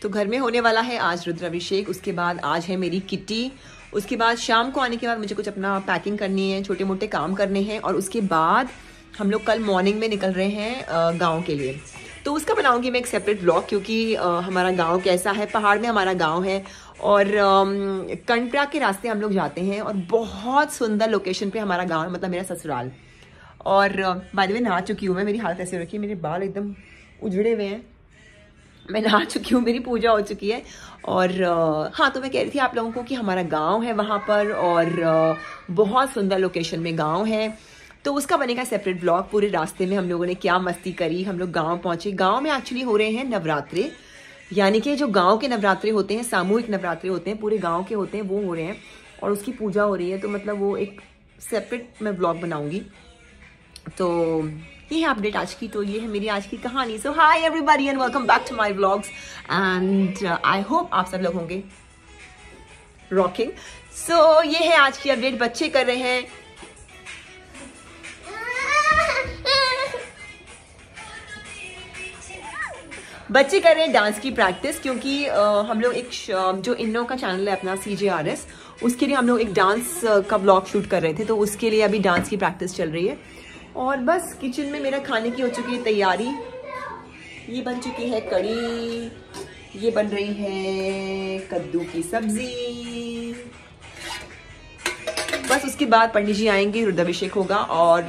तो घर में होने वाला है आज रुद्राभिषेक, उसके बाद आज है मेरी किट्टी, उसके बाद शाम को आने के बाद मुझे कुछ अपना पैकिंग करनी है, छोटे मोटे काम करने हैं, और उसके बाद हम लोग कल मॉर्निंग में निकल रहे हैं गांव के लिए। तो उसका बनाऊंगी मैं एक सेपरेट ब्लॉग, क्योंकि हमारा गांव कैसा है, पहाड़ में हमारा गांव है और कर्णप्रयाग के रास्ते हम लोग जाते हैं और बहुत सुंदर लोकेशन पे हमारा गांव है, मतलब मेरा ससुराल। और बाय द वे नहा चुकी हूँ मैं, मेरी हालत ऐसे हो रखी है, मेरे बाल एकदम उजड़े हुए हैं, मैं नहा चुकी हूँ, मेरी पूजा हो चुकी है। और हाँ, तो मैं कह रही थी आप लोगों को कि हमारा गांव है वहाँ पर और बहुत सुंदर लोकेशन में गांव है, तो उसका बनेगा सेपरेट ब्लॉग। पूरे रास्ते में हम लोगों ने क्या मस्ती करी, हम लोग गांव पहुंचे। गांव में एक्चुअली हो रहे हैं नवरात्रे, यानी कि जो गांव के नवरात्रे होते हैं, सामूहिक नवरात्रे होते हैं, पूरे गांव के होते हैं, वो हो रहे हैं और उसकी पूजा हो रही है। तो मतलब वो एक सेपरेट मैं ब्लॉग बनाऊंगी। तो ये है अपडेट आज की, तो ये है मेरी आज की कहानी। So hi everybody and welcome back to my vlogs and I hope आप सब लोग होंगे रॉकिंग। सो ये है आज की अपडेट। बच्चे कर रहे हैं डांस की प्रैक्टिस, क्योंकि हम लोग एक जो इन लोगों का चैनल है अपना CJRS, उसके लिए हम लोग एक डांस का ब्लॉग शूट कर रहे थे, तो उसके लिए अभी डांस की प्रैक्टिस चल रही है। और बस किचन में मेरा खाने की हो चुकी है तैयारी। ये बन चुकी है कढ़ी, ये बन रही है कद्दू की सब्जी। बस उसके बाद पंडित जी आएंगे, रुद्राभिषेक होगा और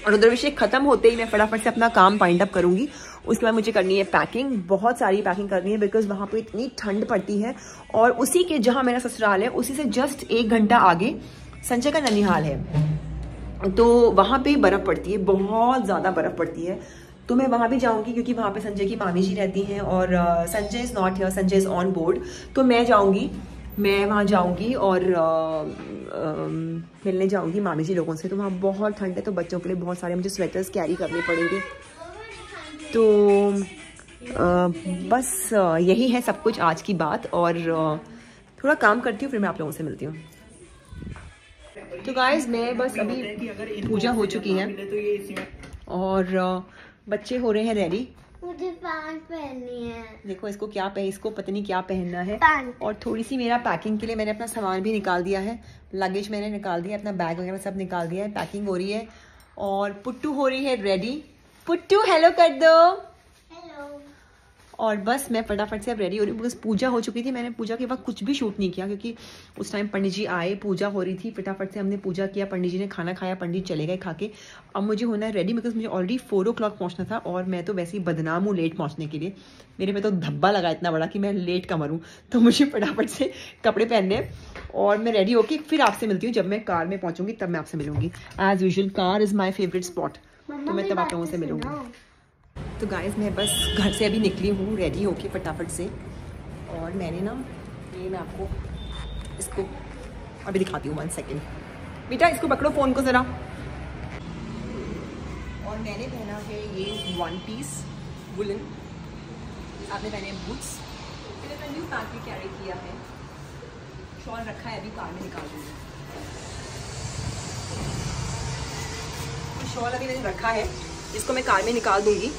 रुद्राभिषेक खत्म होते ही मैं फटाफट से अपना काम वाइंड अप करूंगी। उसके बाद मुझे करनी है पैकिंग, बहुत सारी पैकिंग करनी है, बिकॉज वहाँ पे इतनी ठंड पड़ती है। और उसी के जहाँ मेरा ससुराल है उसी से जस्ट 1 घंटा आगे संजय का ननिहाल है, तो वहाँ पे बर्फ़ पड़ती है, बहुत ज़्यादा बर्फ़ पड़ती है। तो मैं वहाँ भी जाऊँगी क्योंकि वहाँ पे संजय की मामी जी रहती हैं और Sanjay is not here, Sanjay is on board. तो मैं जाऊँगी, मैं वहाँ जाऊँगी और मिलने जाऊँगी मामी जी लोगों से। तो वहाँ बहुत ठंड है, तो बच्चों के लिए बहुत सारे मुझे स्वेटर्स कैरी करने पड़ेंगे। तो बस यही है सब कुछ आज की बात, और थोड़ा काम करती हूँ, फिर मैं आप लोगों से मिलती हूँ। तो गाइस मैं बस अभी पूजा हो चुकी है और बच्चे हो रहे हैं रेडी। मुझे पैंट पहननी है। देखो इसको क्या इसको पता नहीं क्या पहनना है। पैंट। और थोड़ी सी मेरा पैकिंग के लिए मैंने अपना सामान भी निकाल दिया है, लगेज मैंने निकाल दिया, अपना बैग वगैरह सब निकाल दिया है। पैकिंग हो रही है और पुट्टू हो रही है रेडी। पुट्टू हेलो कर दो। हेलो। और बस मैं फटाफट से अब रेडी हो रही हूँ, बिकॉज पूजा हो चुकी थी। मैंने पूजा के वक्त कुछ भी शूट नहीं किया क्योंकि उस टाइम पंडित जी आए, पूजा हो रही थी, फटाफट से हमने पूजा किया, पंडित जी ने खाना खाया, पंडित चले गए खा के। अब मुझे होना है रेडी, बिकॉज मुझे ऑलरेडी 4 o'clock पहुँचना था और मैं तो वैसे ही बदनाम हूँ लेट पहुँचने के लिए। मेरे पे तो धब्बा लगा इतना बड़ा कि मैं लेट का मरूँ, तो मुझे फटाफट से कपड़े पहनने और मैं रेडी होके फिर आपसे मिलती हूँ। जब मैं कार में पहुँचूंगी तब मैं आपसे मिलूंगी। As usual car is my favourite spot, तो मैं तब आप लोगों से मिलूंगी। तो गाइस मैं बस घर से अभी निकली हूँ रेडी होके फटाफट से, और मैंने ना ये मैं आपको इसको अभी दिखाती हूँ। 1 सेकेंड बेटा, इसको पकड़ो फ़ोन को ज़रा। और मैंने पहना है ये 1 piece वुलन, आपने पहने हैं बूट्स, फिर मैंने न्यू पैक भी कैरी किया है, शॉल रखा है, अभी कार में निकाल दूँगी। शॉल अभी मैंने रखा है, इसको मैं कार में निकाल दूँगी।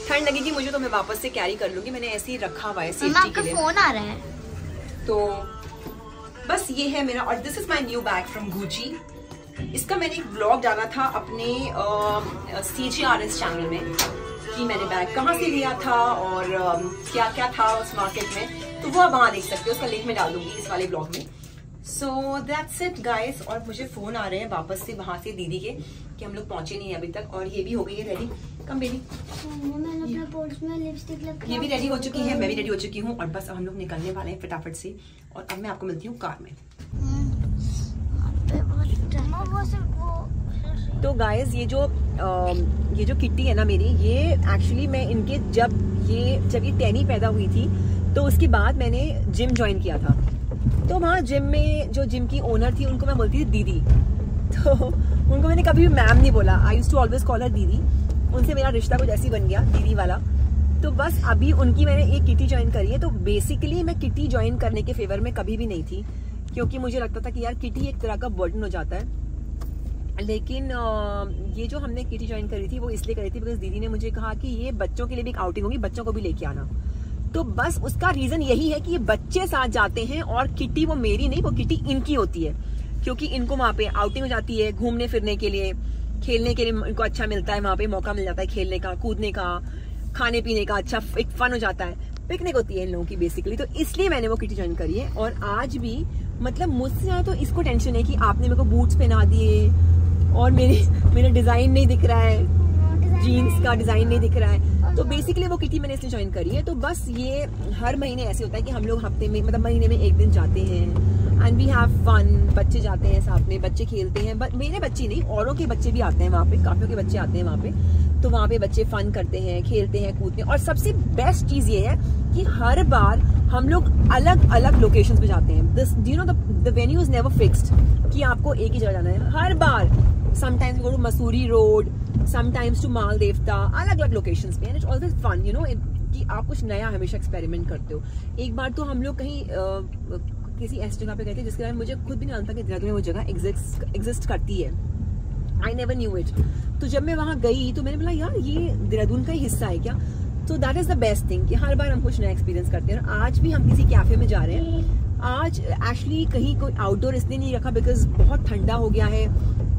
ठंड लगेगी मुझे तो मैं वापस से कैरी कर लूँगी, मैंने ऐसे ही रखा हुआ है सेफ्टी के लिए। फोन आ रहा है। तो बस ये है मेरा, और this is my new bag from Gucci. इसका मैंने एक ब्लॉग डाला था अपने CJRS चैनल में कि मैंने बैग कहाँ से लिया था और क्या क्या था उस मार्केट में, तो वो आप वहाँ देख सकते हो, उसका लिंक मैं डाल दूंगी इस वाले ब्लॉग में। सो दैट्स इट गाइस। और मुझे फोन आ रहे हैं वापस से वहाँ से दीदी के कि हम लोग पहुंचे नहीं है अभी तक, और ये भी हो गई है रेडी। कम बेबी, मैंने अपने पोर्च में लिपस्टिक लगा, ये भी रेडी हो चुकी है, मैं भी रेडी हो चुकी हूँ, और बस अब हम लोग निकलने वाले हैं फटाफट से। और अब मैं आपको मिलती हूँ कार में। तो गाइस ये जो किट्टी है ना मेरी, ये एक्चुअली मैं इनके जब ये टैनी पैदा हुई थी तो उसके बाद मैंने जिम ज्वाइन किया था। तो वहाँ जिम में जो जिम की ओनर थी उनको मैं बोलती थी दीदी, तो उनको मैंने कभी भी मैम नहीं बोला, I used to always call her दीदी। उनसे मेरा रिश्ता कुछ ऐसी बन गया दीदी वाला। तो बस अभी उनकी मैंने एक किटी ज्वाइन करी है। तो बेसिकली मैं किटी ज्वाइन करने के फेवर में कभी भी नहीं थी, क्योंकि मुझे लगता था कि यार किटी एक तरह का बर्डन हो जाता है। लेकिन ये जो हमने किटी ज्वाइन करी थी वो इसलिए करी थी बिकॉज दीदी ने मुझे कहा कि ये बच्चों के लिए भी एक आउटिंग होगी, बच्चों को भी लेके आना। तो बस उसका रीजन यही है कि ये बच्चे साथ जाते हैं और किटी वो मेरी नहीं, वो किटी इनकी होती है, क्योंकि इनको वहाँ पे आउटिंग हो जाती है, घूमने फिरने के लिए, खेलने के लिए इनको अच्छा मिलता है, वहाँ पे मौका मिल जाता है खेलने का, कूदने का, खाने पीने का, अच्छा एक फन हो जाता है, पिकनिक होती है इन लोगों की बेसिकली। तो इसलिए मैंने वो किटी ज्वाइन करी है। और आज भी मतलब मुझसे ज्यादा तो इसको टेंशन है कि आपने मेरे को बूट्स पहना दिए और मेरा डिजाइन नहीं दिख रहा है, जीन्स का डिजाइन नहीं दिख रहा है। तो बेसिकली वो किटी मैंने इसलिए ज्वाइन करी है। तो बस ये हर महीने ऐसे होता है कि हम लोग हफ्ते में मतलब महीने में एक दिन जाते हैं एंड वी हैव फन। बच्चे जाते हैं साथ में, बच्चे खेलते हैं, मेरे बच्चे नहीं औरों के बच्चे भी आते हैं वहाँ पे, काफियों के बच्चे आते हैं वहाँ पे। तो वहाँ पे बच्चे फन करते हैं, खेलते हैं, कूदते हैं। और सबसे बेस्ट चीज ये है कि हर बार हम लोग अलग अलग लोकेशंस पे जाते हैं। You know the venue is never fixed कि आपको एक ही जगह जाना है। हर बार sometimes go to Mussoorie road, sometimes to Maldevta, अलग अलग लोकेशंस पे। And it's always fun, you know, कि आप कुछ नया हमेशा एक्सपेरिमेंट करते हो। एक बार तो हम लोग कहीं किसी ऐसी जगह पे गए थे जिसके बारे में मुझे खुद भी नहीं जानता कि देहरादून में वो जगह एग्जिस्ट करती है। I never knew it. तो जब मैं वहां गई तो मैंने बोला यार ये देहरादून का ही हिस्सा है क्या। तो that is the best thing कि हर बार हम कुछ नया एक्सपीरियंस करते हैं। और आज भी हम किसी कैफे में जा रहे हैं। आज एक्चुअली कहीं कोई आउटडोर इसलिए नहीं रखा बिकॉज बहुत ठंडा हो गया है,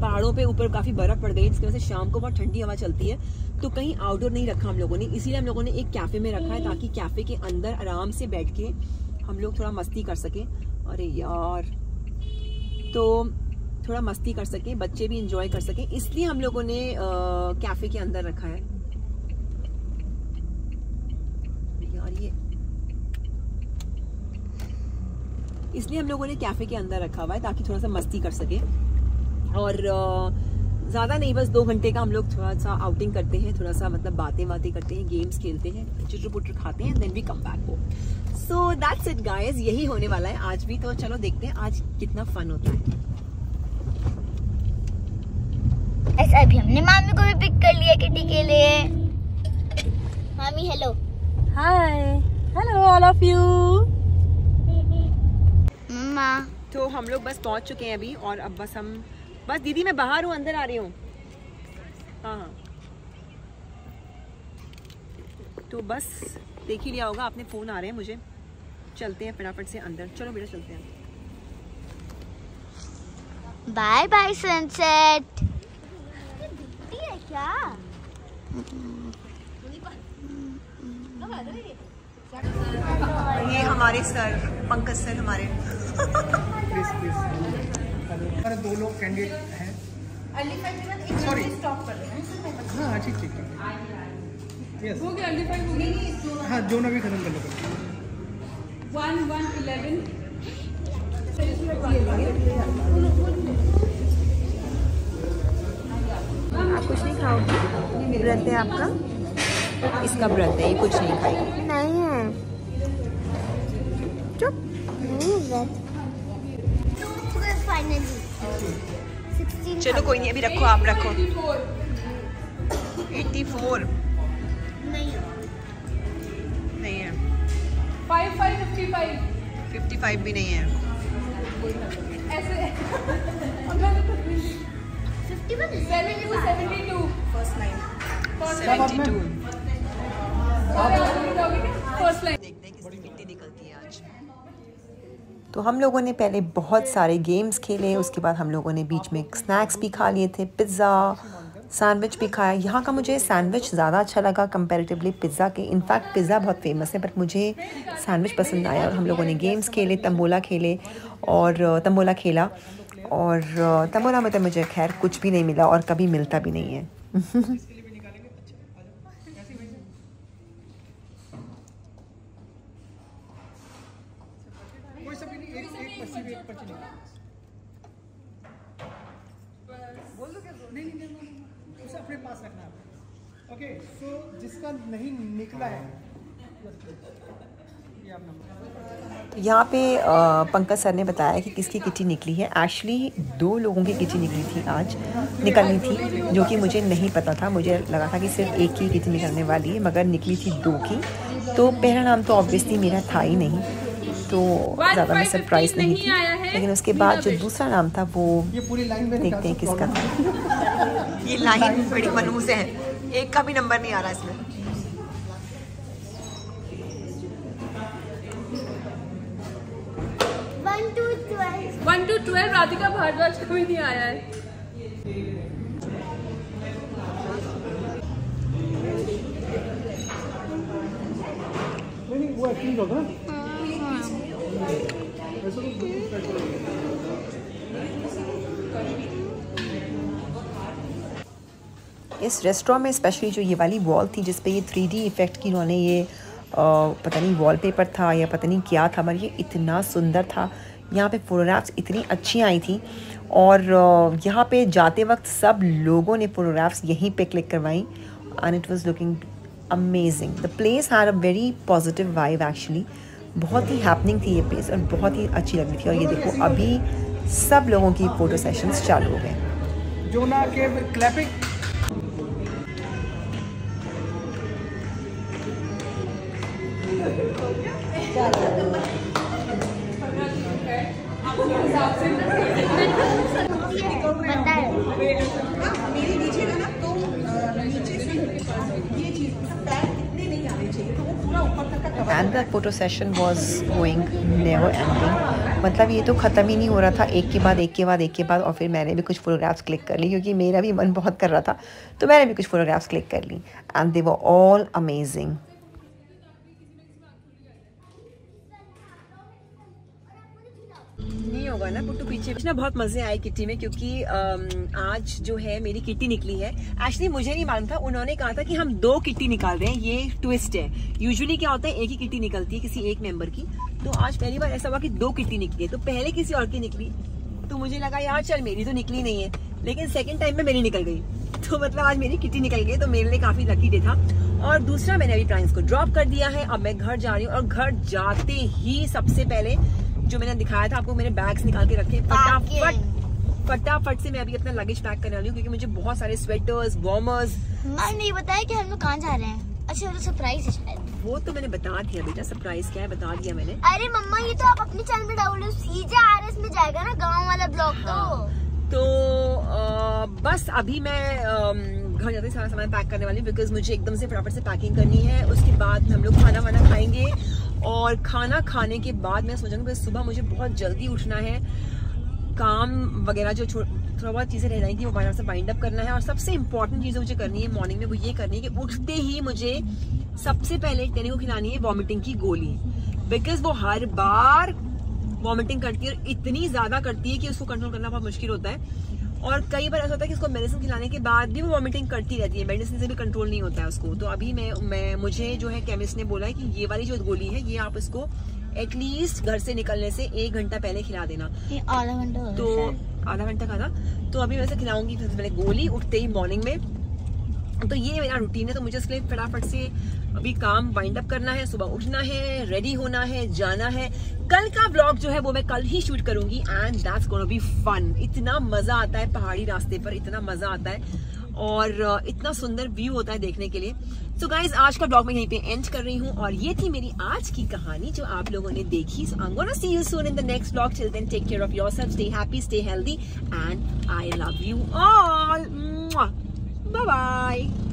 पहाड़ों पे ऊपर काफी बर्फ पड़ गई, जिसकी वजह से शाम को बहुत ठंडी हवा चलती है। तो कहीं आउटडोर नहीं रखा हम लोगों ने, इसीलिए हम लोगों ने एक कैफे में रखा है ताकि कैफे के अंदर आराम से बैठ के हम लोग थोड़ा मस्ती कर सके। अरे यार, तो थोड़ा मस्ती कर सके, बच्चे भी इंजॉय कर सके, इसलिए हम लोगों ने कैफे के अंदर रखा है। यार ये इसलिए हम लोगों ने कैफे के अंदर रखा हुआ है ताकि थोड़ा सा मस्ती कर सके। और ज्यादा नहीं, बस 2 घंटे का हम लोग थोड़ा सा आउटिंग करते हैं, थोड़ा सा मतलब बातें करते हैं, गेम्स खेलते हैं, चिटर पुटर खाते हैं, then we come back home. So that's it guys, यही होने वाला है आज भी। तो चलो देखते हैं आज कितना फन होता है। ऐसा अभी हमने मामी को भी पिक कर लिया किटी के लिए। मामी hello. Hi, hello all of you. मम्मा तो हम लोग बस पहुंच चुके हैं अभी और अब बस दीदी मैं बाहर हूँ, अंदर आ रही हूँ। हाँ, तो बस देख ही लिया होगा आपने, फोन आ रहे हैं मुझे। चलते हैं फटाफट से अंदर, चलो बेटा चलते हैं। Bye bye sunset. क्या ये हमारे सर पंकज सर हमारे हमारे 2 लोग कैंडिडेट हैं। सॉरी स्टॉप कर रहे हैं। हाँ ठीक ठीक यस हो गया। हाँ जो ना भी खत्म कर लो। 1-1-11 आप कुछ नहीं खाओगे? व्रत है आपका? इसका व्रत है, ये कुछ नहीं खाएगी। नहीं है, चुप। नहीं व्रत। चलो कोई नहीं, अभी रखो, आप रखो। 84 नहीं है। 55 55 भी नहीं है। ऐसे 72 फर्स्ट लाइन 72 फर्स्ट लाइन। देखते हैं किसकी मिट्टी निकलती है आज। तो हम लोगों ने पहले बहुत सारे गेम्स खेले, उसके बाद हम लोगों ने बीच में स्नैक्स भी खा लिए थे, पिज़्ज़ा सैंडविच भी खाया। यहाँ का मुझे सैंडविच ज़्यादा अच्छा लगा कंपैरेटिवली पिज़्ज़ा के। इनफैक्ट पिज़्ज़ा बहुत फेमस है बट मुझे सैंडविच पसंद आया। और हम लोगों ने गेम्स खेले, तंबोला खेला और तंबोला में तो मुझे खैर कुछ भी नहीं मिला और कभी मिलता भी नहीं है। उसे अपने पास रखना है। ओके, सो जिसका नहीं निकला है यहाँ पे पंकज सर ने बताया कि किसकी किटी निकली है। एक्चुअली 2 लोगों की किटी निकली थी, आज निकलनी थी, जो कि मुझे नहीं पता था। मुझे लगा था कि सिर्फ एक ही किटी निकलने वाली है, मगर निकली थी 2 की। तो पहला नाम तो ऑब्वियसली मेरा था ही नहीं, तो ज़्यादा मैं सरप्राइज नहीं थी। लेकिन उसके बाद जो दूसरा नाम था वो देखते हैं किसका था। ये लाइन बड़ी मनहूस है, एक का भी नंबर नहीं आ रहा इसमें। 1 to 12 राधिका भारद्वाज कभी नहीं आया है। नहीं वो एक्टिंग होगा ना। इस रेस्टोरेंट में स्पेशली जो ये वाली वॉल थी जिस पे ये 3D इफ़ेक्ट की उन्होंने ये पता नहीं वॉलपेपर था या पता नहीं क्या था, मगर ये इतना सुंदर था। यहाँ पे फोटोग्राफ्स इतनी अच्छी आई थी और यहाँ पे जाते वक्त सब लोगों ने फोटोग्राफ्स यहीं पे क्लिक करवाई and it was looking amazing. The place had a very positive vibe actually. बहुत ही हैपनिंग थी ये प्लेस और बहुत ही अच्छी लग रही थी। और ये देखो अभी सब लोगों की फ़ोटो सेशंस चालू हो गए। जोना के clapping And the photo session was going never ending. मतलब ये तो ख़त्म ही नहीं हो रहा था, एक के बाद एक के बाद एक के बाद। और फिर मैंने भी कुछ फ़ोटोग्राफ्स क्लिक कर ली क्योंकि मेरा भी मन बहुत कर रहा था, तो मैंने भी कुछ फ़ोटोग्राफ्स क्लिक कर ली and they were all amazing. नहीं होगा ना पुट्टू पीछे ना। बहुत मजे आए किट्टी में क्योंकि आज जो है मेरी किट्टी निकली है। एक्चुअली मुझे नहीं मालूम था, उन्होंने कहा था कि हम 2 किट्टी निकाल रहे हैं, ये ट्विस्ट है। यूजुअली क्या होता है एक ही किट्टी निकलती है किसी एक मेंबर की, तो आज पहली बार ऐसा हुआ कि 2 किट्टी निकली है। तो पहले किसी और की निकली तो मुझे लगा यार चल मेरी तो निकली नहीं है, लेकिन सेकेंड टाइम में मेरी निकल गई, तो मतलब आज मेरी किट्टी निकल गई, तो मेरे लिए काफी लकी डे था। और दूसरा मैंने अभी प्राइस को ड्रॉप कर दिया है, अब मैं घर जा रही हूँ और घर जाते ही सबसे पहले जो मैंने दिखाया था आपको, मैंने बैग्स निकाल के रखे फटाफट से मैं अभी अपना लगेज पैक करने वाली हूँ क्योंकि मुझे बहुत सारे स्वेटर्स, वार्मर्स। नहीं बताया कि हम लोग कहाँ जा रहे हैं। अच्छा तो सरप्राइज है शायद। वो तो मैंने बता दिया बेटा, सरप्राइज क्या है बता दिया मैंने। अरे मम्मा ये तो आप अपने चैनल पे डालो, CJRS में जाएगा ना गाँव वाला ब्लॉग। तो बस अभी मैं घर जाते सारा सामान पैक करने वाली हूँ बिकॉज मुझे एकदम से फटाफट से पैकिंग करनी है। उसके बाद हम लोग खाना वाना खाएंगे और खाना खाने के बाद मैं सोचूंगी सुबह मुझे बहुत जल्दी उठना है, काम वगैरह जो थोड़ा बहुत चीज़ें रह जाएंगी वो बाहर से वाइंड अप करना है। और सबसे इंपॉर्टेंट चीज़ मुझे करनी है मॉर्निंग में वो ये करनी है कि उठते ही मुझे सबसे पहले टेनी को खिलानी है वॉमिटिंग की गोली, बिकॉज वो हर बार वॉमिटिंग करती है और इतनी ज़्यादा करती है कि उसको कंट्रोल करना बहुत मुश्किल होता है। और कई बार ऐसा होता है कि उसको मेडिसिन खिलाने के बाद भी वो वॉमिटिंग करती रहती है, मेडिसिन से भी कंट्रोल नहीं होता है उसको। तो अभी मुझे जो है केमिस्ट ने बोला है कि ये वाली जो गोली है ये आप इसको एटलीस्ट घर से निकलने से 1 घंटा पहले खिला देना। आधा घंटा तो आधा घंटा का था, तो अभी वैसे खिलाऊंगी सबसे पहले गोली उठते ही मॉर्निंग में। तो ये मेरा रूटीन है, तो मुझे इसके लिए फटाफट से अभी काम वाइंड अप करना है, सुबह उठना है, रेडी होना है, जाना है। कल का व्लॉग जो है वो मैं कल ही शूट करूंगी and that's gonna be fun. इतना मजा आता है पहाड़ी रास्ते पर, इतना मजा आता है और इतना सुंदर व्यू होता है देखने के लिए। सो गाइज आज का व्लॉग मैं यहीं पे एंड कर रही हूँ और ये थी मेरी आज की कहानी जो आप लोगों ने देखी। So I am gonna see you soon in the next vlog. Till then take care of yourself, stay happy, stay healthy and I love you all. Bye bye.